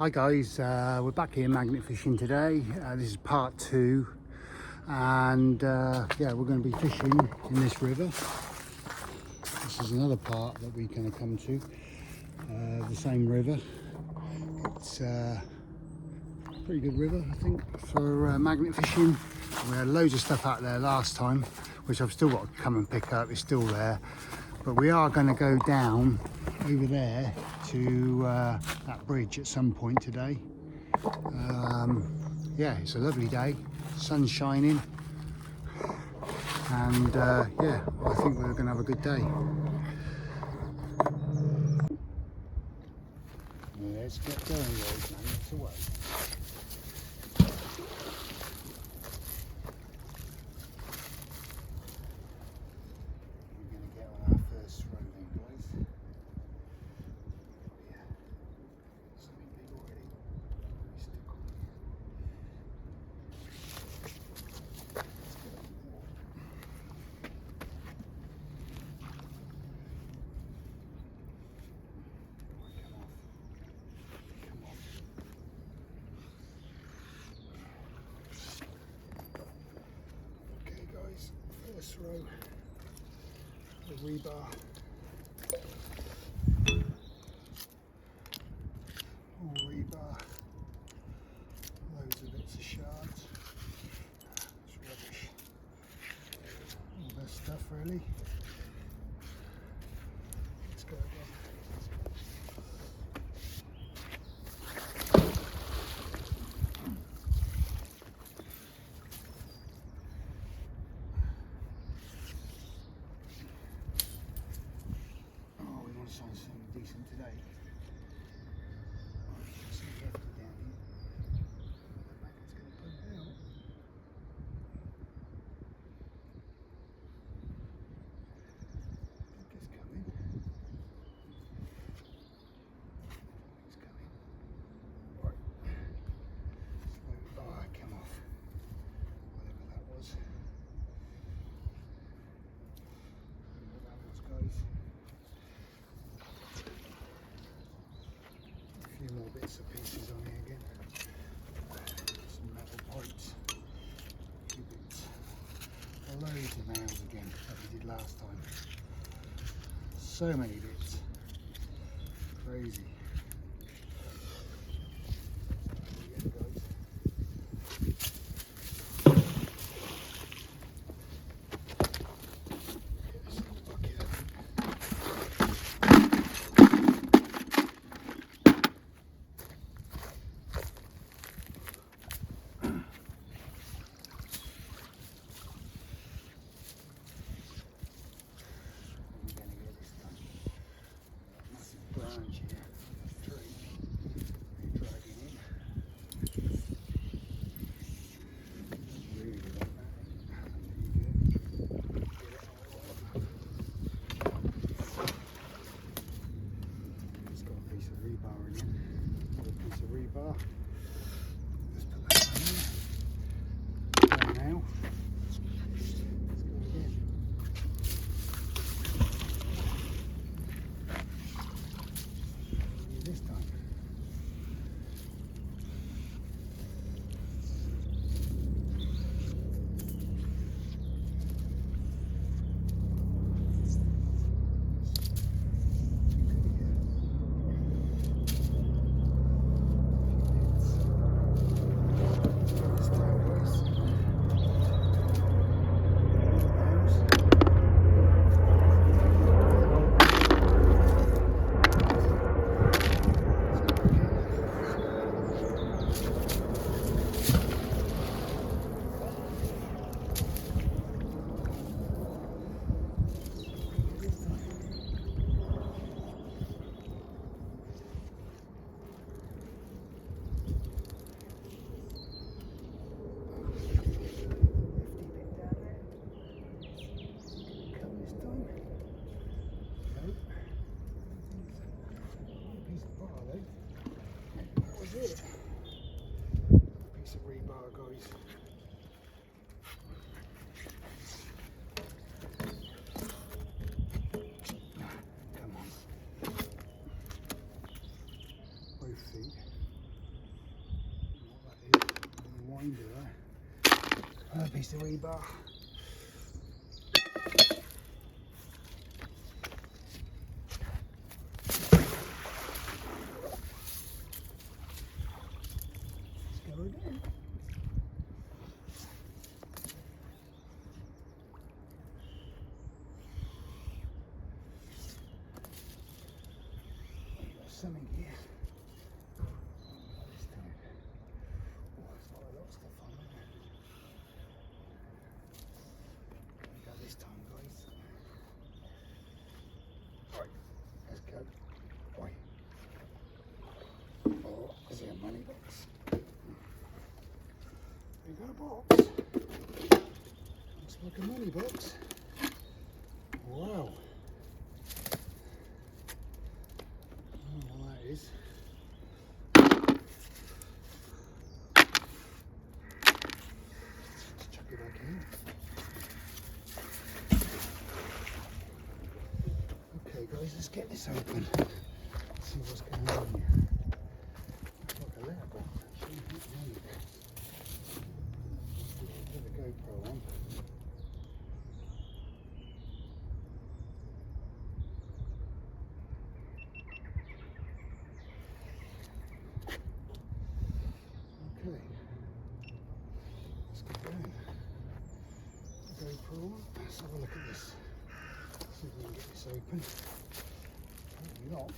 Hi guys, we're back here magnet fishing today. This is part 2 and yeah, we're going to be fishing in this river. This is another part that we're going to come to, the same river. It's a pretty good river, I think, for magnet fishing. We had loads of stuff out there last time, which I've still got to come and pick up. It's still there, but we are going to go down over there to that bridge at some point today. Yeah, it's a lovely day, sun's shining, and yeah, I think we're going to have a good day. Let's get going, guys, man. It's away. First row, the rebar, all rebar, loads of bits of shards, it's rubbish, all this stuff really. Let's go again. Something decent today. Some hefty down here. The magnet's going to put it out. I think it's coming. It's coming. Right. Oh, it came off. Whatever that was. Whatever that was, guys. A few more bits and pieces on here again. Some metal pipes. A few bits. Loads of nails again, like we did last time. So many bits. Crazy. Rebar. Let's put that in there. Now. Let's go again. This time. Piece of rebar, guys. Come on. Both feet. winder there. A piece of rebar. Let's go again. Something here. This time. Oh, there's quite a lot of stuff on there. We got this time, guys. Right, let's go. Right. Oh, is there a money box? We got a box. Looks like a money box. Wow. Is. Let's chuck it back in. Okay guys, let's get this open. See what's going on here. Looks like a letterbox actually. Put the GoPro on. Okay, let's get going. GoPro on. Let's have a look at this. See if we can get this open. Apparently not.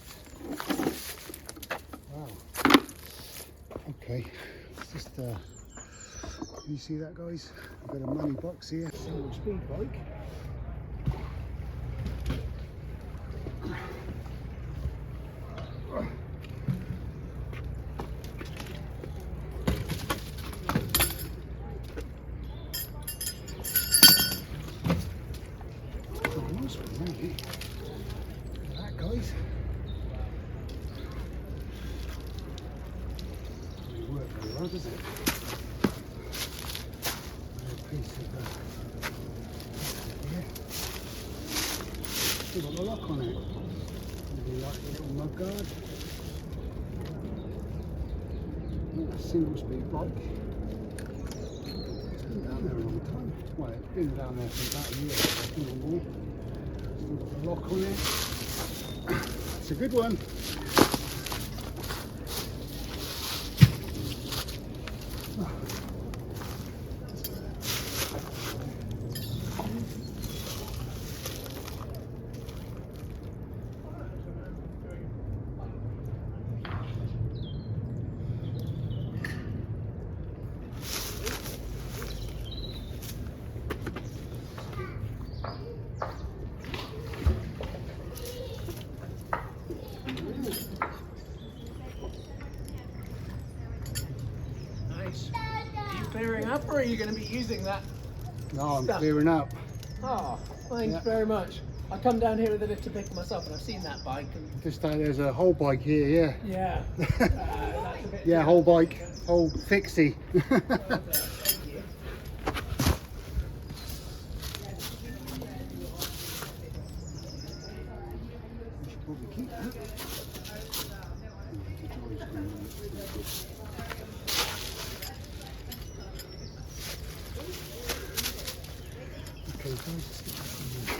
Wow. Okay, let's just can you see that, guys? I've got a money box here. Single speed bike. Nice one, really. Look at that, guys. Doesn't work very well, does it? A piece of yeah. Still got the lock on it. Maybe like a little mud guard. A single speed bike. It's been down there a long time. Well, it's been down there for about a year, I think, or more. Still got the lock on it. It's a good one. Clearing up, or are you going to be using that? No, I'm stuff? clearing up. Oh, thanks very much. I come down here with a lift to pick myself, and I've seen that bike. And Just there's a whole bike here, yeah. yeah, that's a bit Yeah, whole bike, whole fixie. Thank you. Probably keep that. Okay, guys, let's get this in there.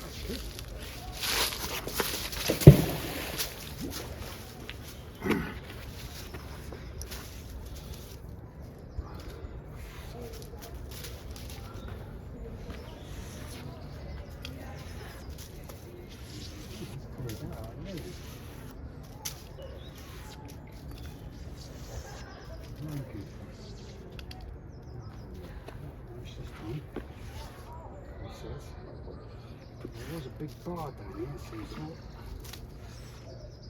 That's good. There was a big bar down here, so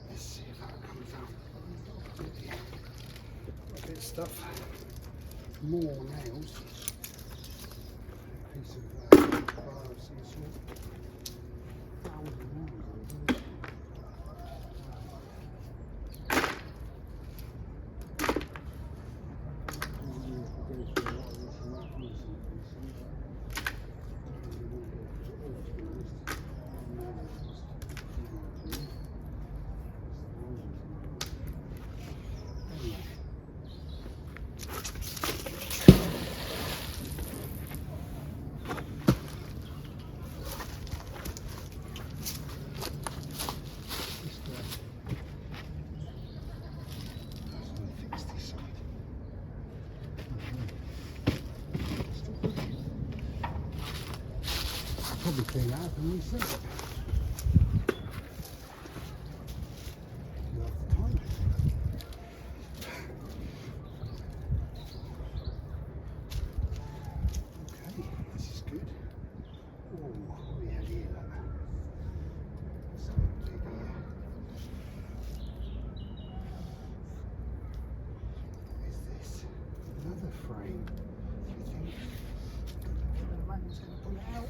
let's see if that comes out. A bit of stuff. More nails. A piece of bar of some sort. 1,000 nails, I think. probably clean that up and reset it. Love the time. Okay, this is good. Oh, what do we have here? Something big here. What is this? Another frame. Do you think? The man's going to pull it out.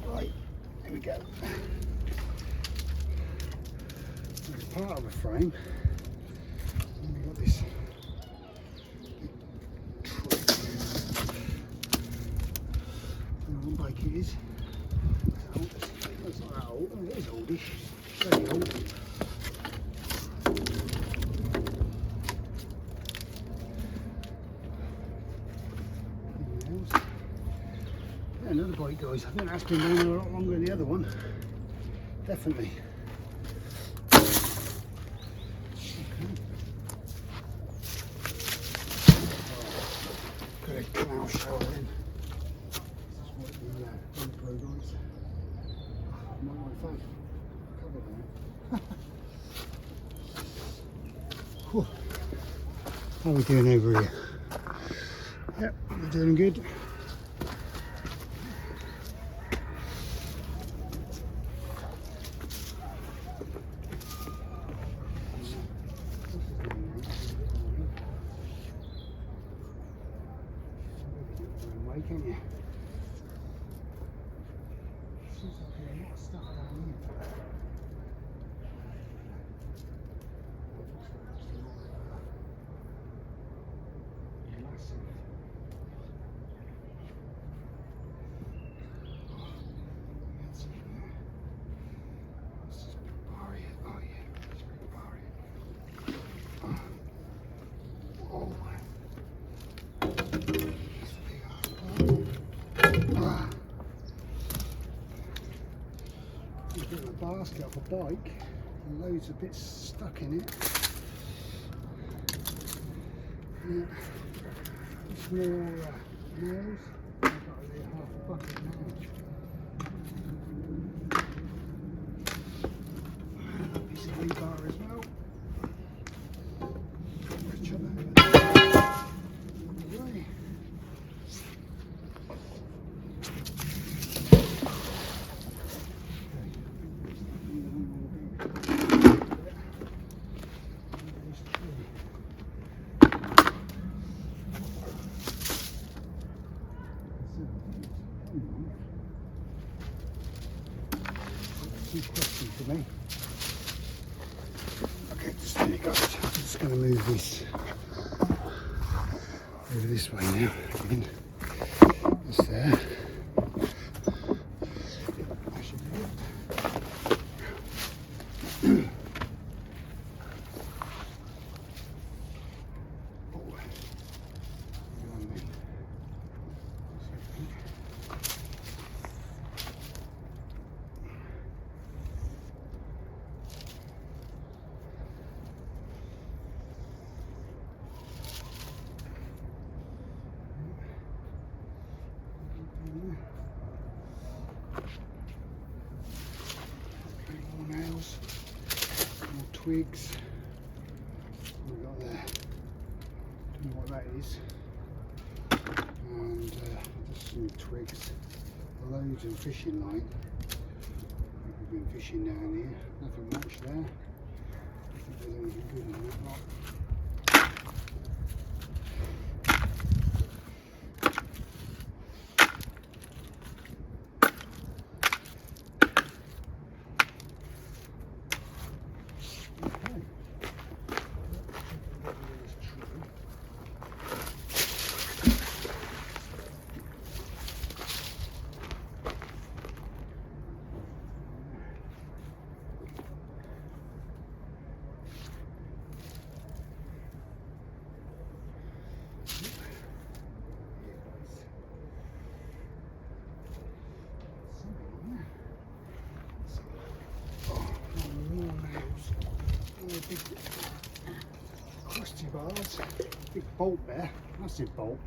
Right, here we go. There's part of a frame. And we've got this trick. I don't know what bike it is. It's not that old. Oh, it is oldish. Very old. Another bike, guys. I think that's been going a lot longer than the other one. Definitely. Got a canal shower in. This is what the GoPro guys. I'm on my phone. Covered now. How are we doing over here? Yep, we're doing good. Can you? Seems like there's a lot of stuff down here. Massive. That's in there. This is Bavaria. Oh yeah, it's Bavaria. Oh. Basket off a bike and loads of bits stuck in it. Yeah. It's more nails. I've got only half a bucket now. A piece of rebar as well. Let's chuck that away. Two questions for me. Okay, just there you go. I'm just going to move this over this way now. Again, it's there. That should be it. More nails, more twigs. What we got there? Don't know what that is. And just some twigs, loads of fishing line. We've been fishing down here. Nothing much there. I think there's anything good in that lot. big bolt there, massive bolt,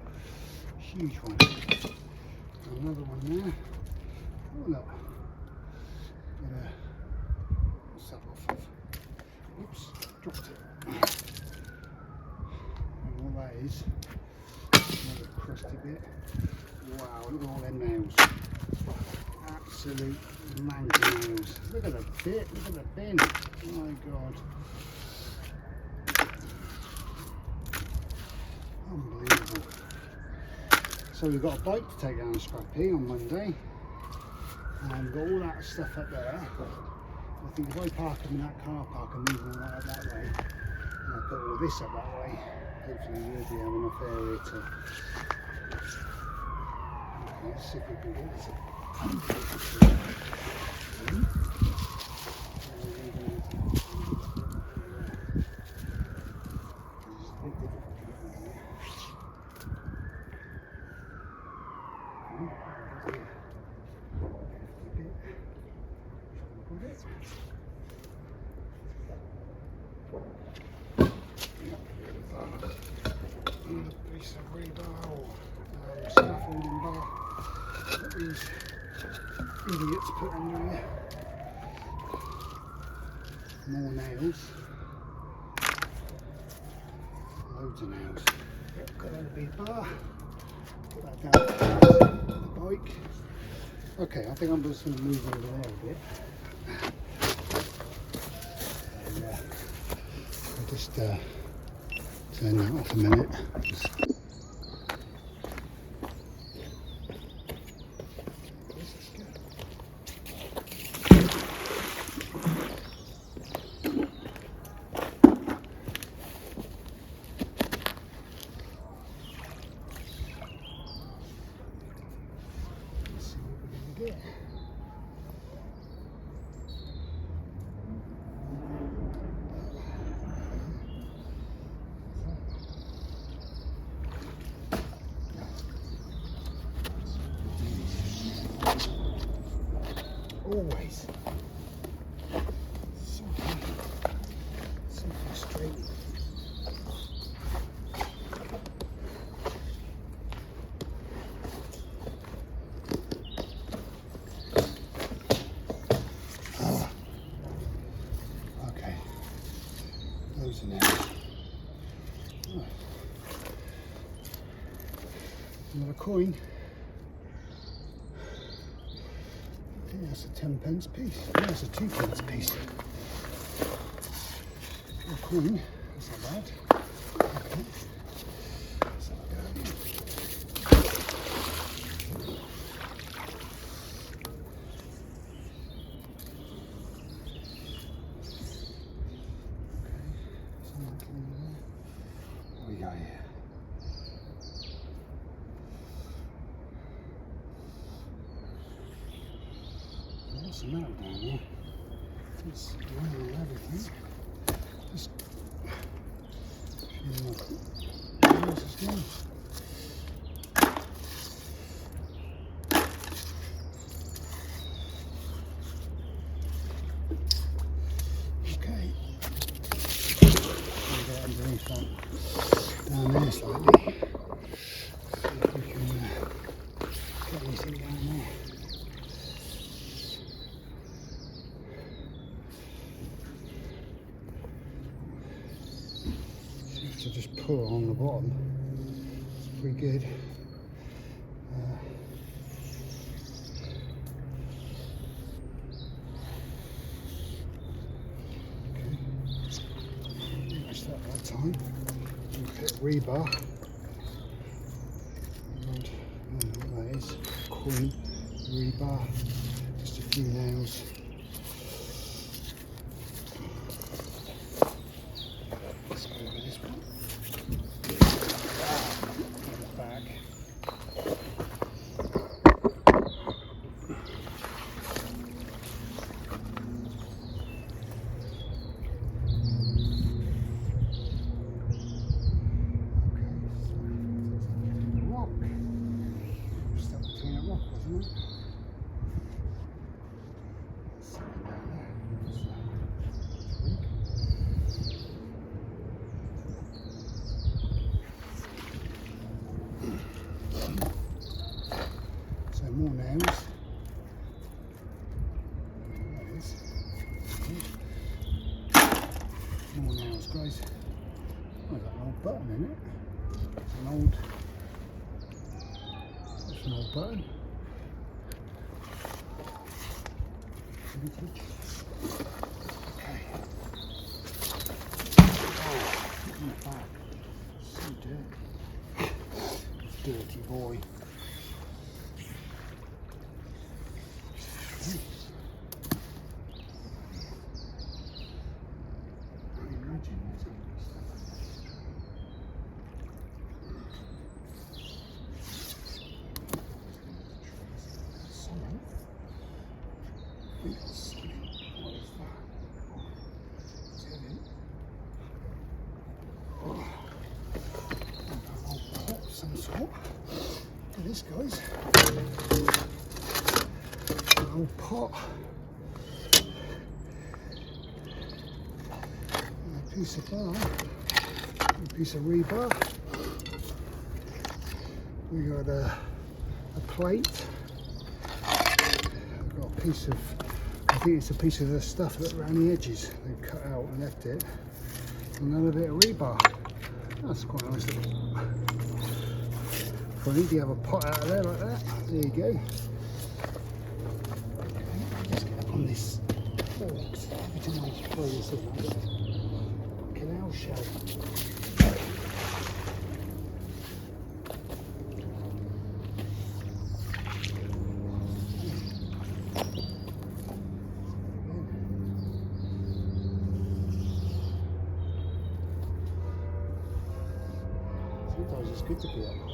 huge one. Another one there. Oh look, what's that off of? Oops, dropped it. And all that is another crusty bit. Wow, look at all them nails. Absolute mangy nails. Look at the bit, look at the bin. Oh my god. Unbelievable. So we've got a bike to take down to Scrappy on Monday. And we've got all that stuff up there. I think if I park them in that car park and move them right up that way, and I put all this up that way, hopefully we'll be having enough area to. Okay, let's see if we can get this up. Piece of rebar or scaffolding bar that these idiots put under here. More nails. Loads of nails. Got that big bar. Put that down the bike. Okay, I think I'm just going to move over there a bit. And, I'll just turn that off a minute. Always so frustrating. Oh. Okay, those are now. Oh. Another coin. That's a 10p piece. That's a 2p piece. A coin. That's not bad. Okay. Let's have a go. What we got here? What's the matter down there? It's running on everything. Just what else is doing? Okay. We'll get underneath that down there slightly. See if we can get anything down there. To just pull on the bottom, it's pretty good. Okay, matched that time. We'll hit rebar, and that is coin rebar. Just a few nails. Let's go with this one. Back. Rock. Stuck between a rock, wasn't it? Something down there. Twig. some more nails. There it is. More nails, guys. Oh, there's an old button in it. It's an old button. Vintage. Okay. Oh, look at that. So dirty. Dirty boy. Look at this, guys. An old pot. A piece of bar. A piece of rebar. We got a plate. I've got a piece of, I think it's a piece of the stuff that around the edges. They cut out and left it. Another bit of rebar. That's quite nice. Funny, do you have a pot out of there like that? There you go. Just get up on this forks. Every time I throw this in, I get a canal shell. Sometimes it's good to be up high.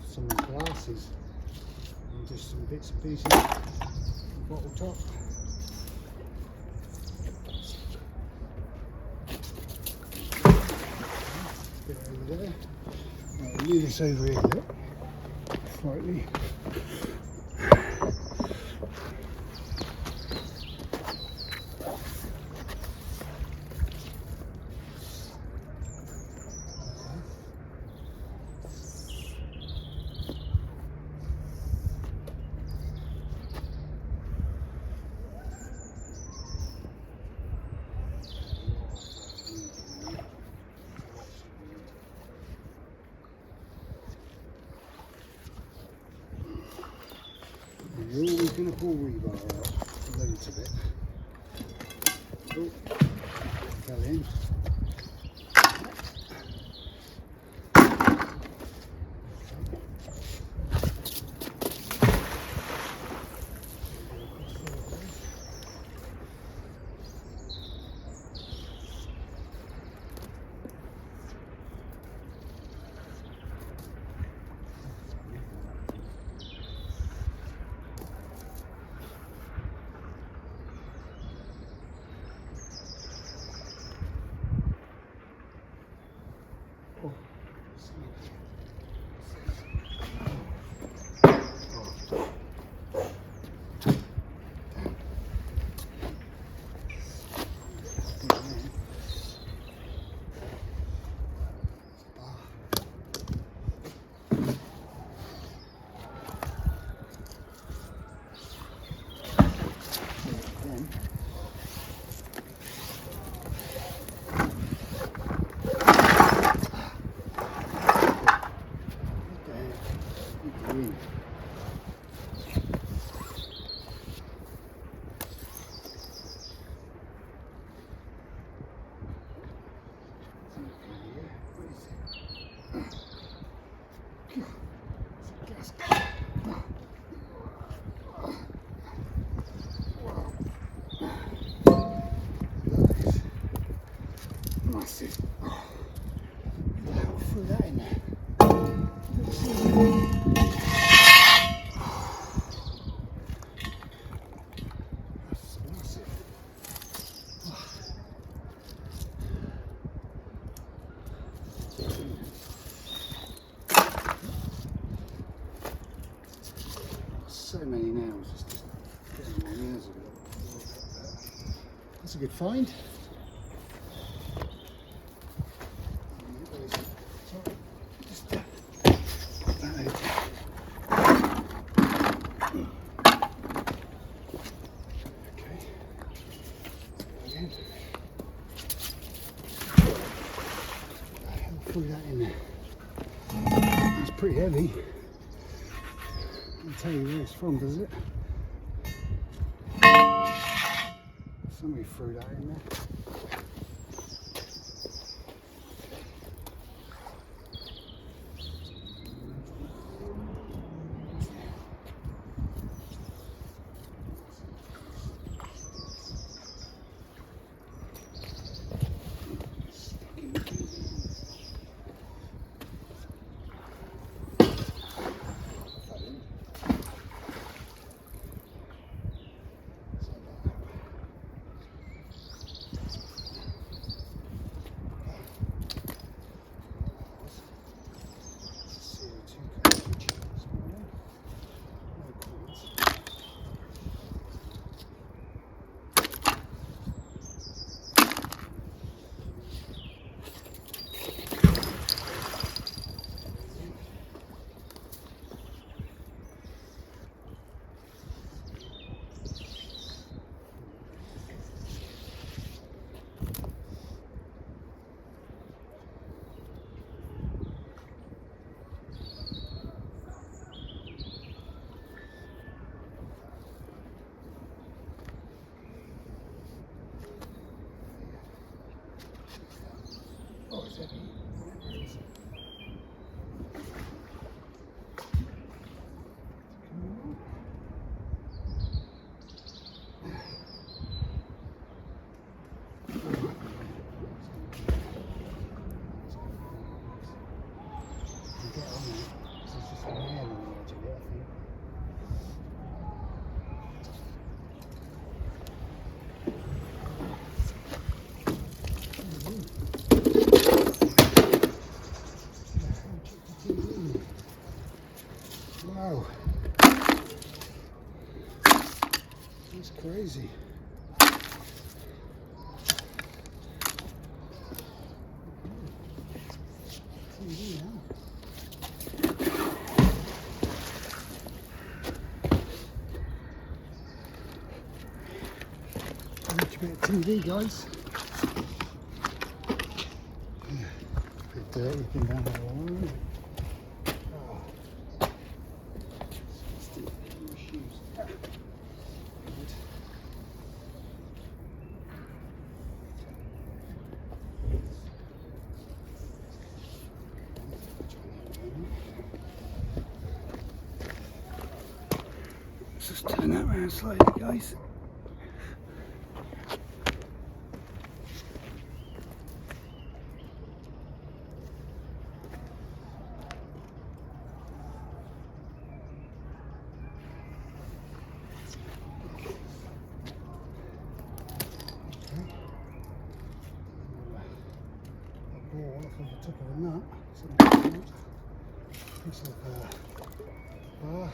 Some glasses and just some bits and pieces of bottle top. Bit over there. Right, we'll leave this over here, look, slightly. You're always going to pull rebar out, loads of it. Oh, fell in. That's a good find. Throw that in there. It's pretty heavy. I'll tell you where it's from, does it? Somebody threw that in there. Oh, it's heavy. Wow, that's crazy. Watch a bit of TV, guys. Bit dirty, been down there all night. Let's just turn that around slowly, guys. Ball off of the top of a nut. Piece of bar.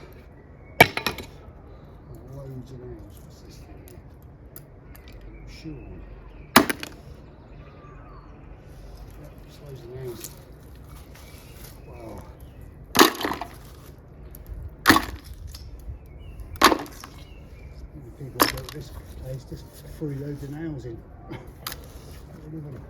Loads of nails. What's this thing here? Shoe on. Yep, just loads of nails. Wow. The people who built this place just threw loads of nails in. Look at them.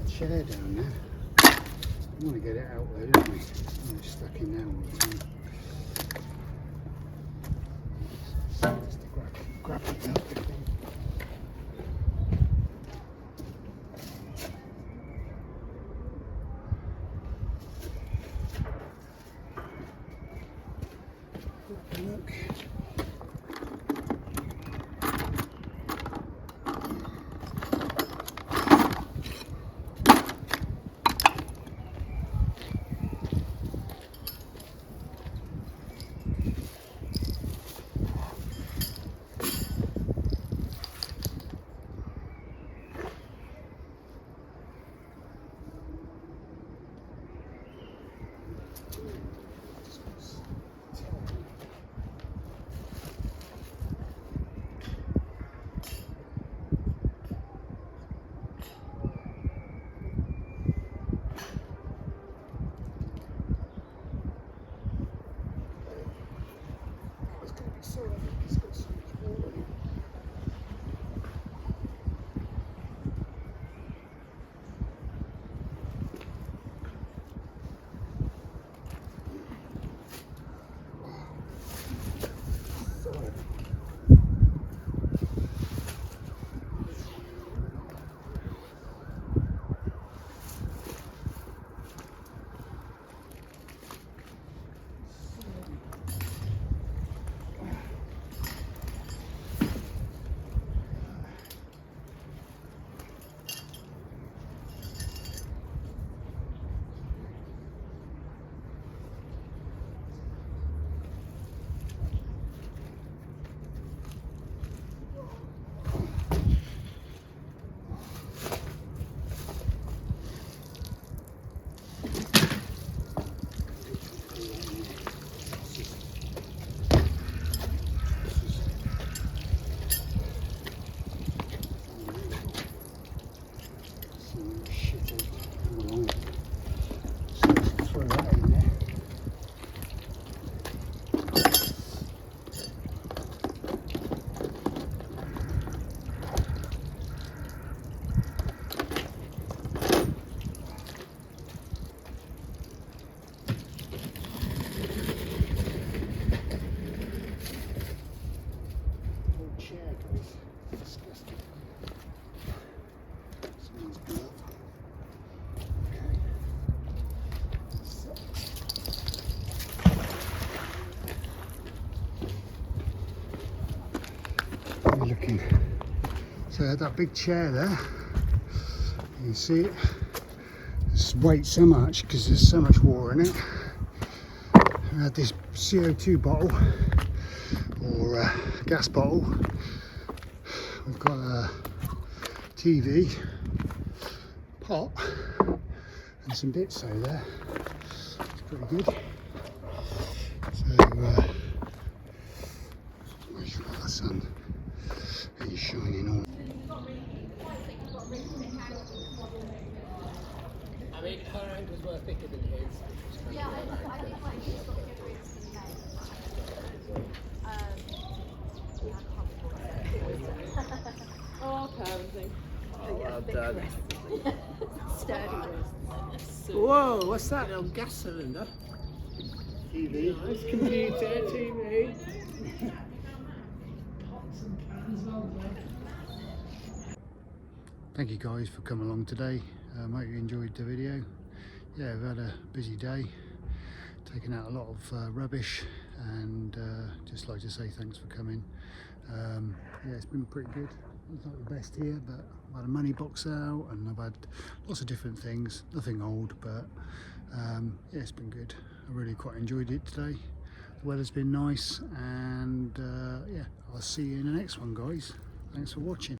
Chair down there. We want to get it out there, don't we? It's stuck in there all the time. Just to grab it out. Look. Looking. So that big chair there, you can see it, it's weight so much because there's so much water in it. I had this CO2 bottle or gas bottle. We've got a TV, pot and some bits over there. It's pretty good. So make sure the sun is shining on. I mean, her ankles were thicker than his. Yeah, I think like he's got difference in Oh, parenting. Oh, well done. sturdy wrists. Whoa, what's that little gas cylinder? TV. Nice computer, TV. Thank you guys for coming along today. I hope you enjoyed the video. Yeah, we've had a busy day, taking out a lot of rubbish, and just like to say thanks for coming. Yeah, it's been pretty good. It's not the best here, but I've had a money box out and I've had lots of different things, nothing old, but yeah, it's been good. I really quite enjoyed it today. The weather's been nice, and yeah, I'll see you in the next one, guys. Thanks for watching.